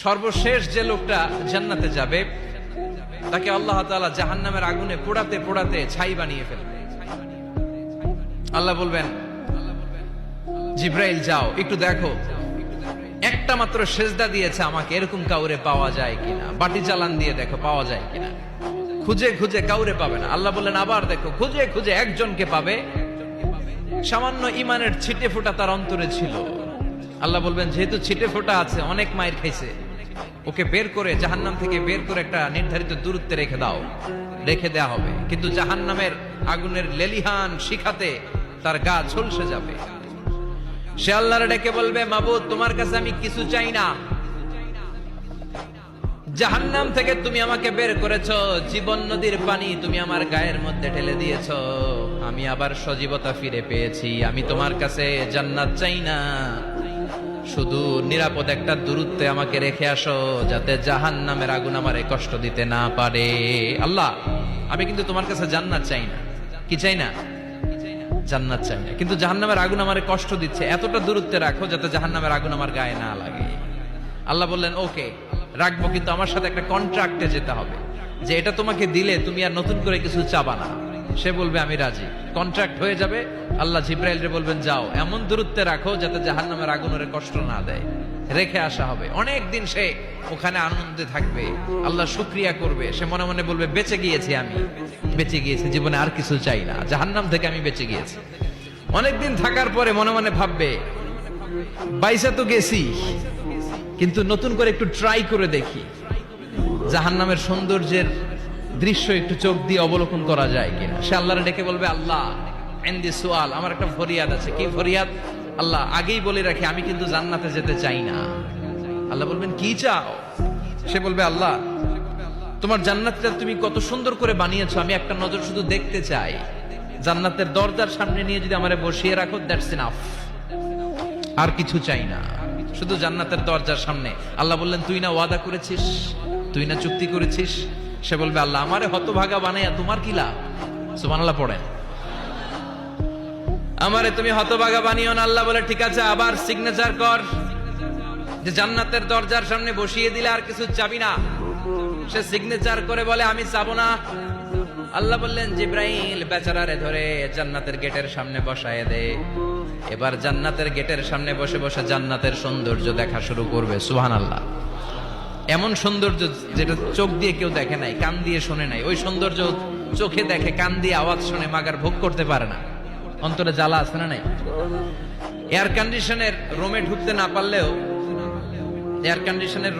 সর্বশেষ যে লোকটা জান্নাতে যাবে তাকে আল্লাহ তাআলা জাহান্নামের আগুনে পোড়াতে পোড়াতে ছাই বানিয়ে ফেলবে। আল্লাহ বলবেন, জিব্রাইল যাও একটু দেখো, একটা মাত্র সেজদা দিয়েছে আমাকে, এরকম কাউরে পাওয়া যায় কিনা। বাটি চালান দিয়ে দেখো পাওয়া যায় কিনা। খুঁজে খুঁজে কাউরে পাবে না। আল্লাহ বললেন আবার দেখো, খুঁজে খুঁজে একজনকে পাবে, সামান্য ইমানের ছিটে ফোঁটা তার অন্তরে ছিল। আল্লাহ বলবেন, যেহেতু ছিটে ফোঁটা আছে, অনেক মায়ের খাইছে, ওকে বের করে জাহান্নাম থেকে বের করে একটা নির্ধারিত দূরত্বে রেখে দাও। রেখে দেয়া হবে, কিন্তু জাহান্নামের আগুনের লেলিহান শিখাতে তার গা ঝলসে যাবে। সে আল্লাহর ডেকে বলবে, মাবুদ তোমার কাছে আমি কিছু চাই না, জাহান্নাম থেকে তুমি আমাকে বের করেছো, জীবন নদীর পানি তুমি আমার গায়ের মধ্যে ঢেলে দিয়েছো, আমি আবার সজীবতা ফিরে পেয়েছি। আমি তোমার কাছে জান্নাত চাই না, শুধু নিরাপদ একটা দূরত্বে আমাকে রেখে আসো, যাতে জাহান্নামের আগুন আমারে কষ্ট দিতে না পারে। আল্লাহ, আমি কিন্তু তোমার কাছে জান্নাত চাই না। কি চাই না? জান্নাত চাই না, কিন্তু জাহান্নামের আগুন আমারে কষ্ট দিচ্ছে, এতটা দূরত্বে রাখো যাতে জাহান্নামের আগুন আমার গায়ে না লাগে। আল্লাহ বললেন, ওকে রাখবো, কিন্তু আমার সাথে একটা কন্ট্রাক্টে যেতে হবে, যে এটা তোমাকে দিলে তুমি আর নতুন করে কিছু চাবা না। সে বলবে আমি রাজি, কন্ট্রাক্ট হয়ে যাবে। আল্লাহ জিব্রাইলকে বলবেন, যাও এমন দূরত্বে রাখো যাতে জাহান্নামের আগুন ওরে কষ্ট না দেয়। রেখে আসা হবে, অনেক দিন সে ওখানে আনন্দে থাকবে, আল্লাহ শুকরিয়া করবে। সে মনে মনে বলবে, বেঁচে গিয়েছি, আমি বেঁচে গিয়েছি, জীবনে আর কিছু চাই না, জাহান্নাম থেকে আমি বেঁচে গিয়েছি। অনেকদিন থাকার পরে মনে মনে ভাববে, বাইসা তো গেছি, কিন্তু নতুন করে একটু ট্রাই করে দেখি, জাহান্নামের সৌন্দর্যের দৃশ্য একটু চোখ দিয়ে অবলোকন করা যায় কিনা। সে আল্লাহর ডেকে বলবে, আল্লাহ এন্দি সুয়াল, আমার একটা ফরিয়াদ আছে। কি ফরিয়াদ? আল্লাহ আগেই বলে রাখি, আমি কিন্তু জান্নাতে যেতে চাই না। আল্লাহ বলবেন, কি চাও? সে বলবে, আল্লাহ তোমার জান্নাতটা তুমি কত সুন্দর করে বানিয়েছো, আমি একটা নজর শুধু দেখতে চাই। জান্নাতের দরজার সামনে নিয়ে যদি আমারে বসিয়ে রাখো, দ্যাটস ইনাফ, আর কিছু চাই না, শুধু জান্নাতের দরজার সামনে। আল্লাহ বললেন, তুই না ওয়াদা করেছিস, তুই না চুক্তি করেছিস। সে বলবে, আল্লাহ আমারে হতভাগা বানাইয়া তোমার কি লাভ? সুবহানাল্লাহ পড়েন। আমারে তুমি হতভাগা বানিও না। আল্লাহ বলে, ঠিক আছে, আবার সিগনেচার কর যে জান্নাতের দরজার সামনে বসিয়ে দিলে আর কিছু চাবি না। সে সিগনেচার করে বলে, আমি চাবো না। আল্লাহ বললেন, জিব্রাইল বেচারারে ধরে জান্নাতের গেটের সামনে বসায় দে। এবার জান্নাতের গেটের সামনে বসে বসে জান্নাতের সৌন্দর্য দেখা শুরু করবে। সুবহানাল্লাহ। এমন সৌন্দর্য যেটা চোখ দিয়ে কেউ দেখে নাই, কান দিয়ে শোনে নাই। ওই সৌন্দর্য চোখে দেখে, কান দিয়ে আওয়াজ শুনে মাগার ভোগ করতে পারে না। অন্তরে জ্বালা আছে না নাই? এয়ার কন্ডিশনের রুমে ঢুকতে না পারলেও এয়ার কন্ডিশনের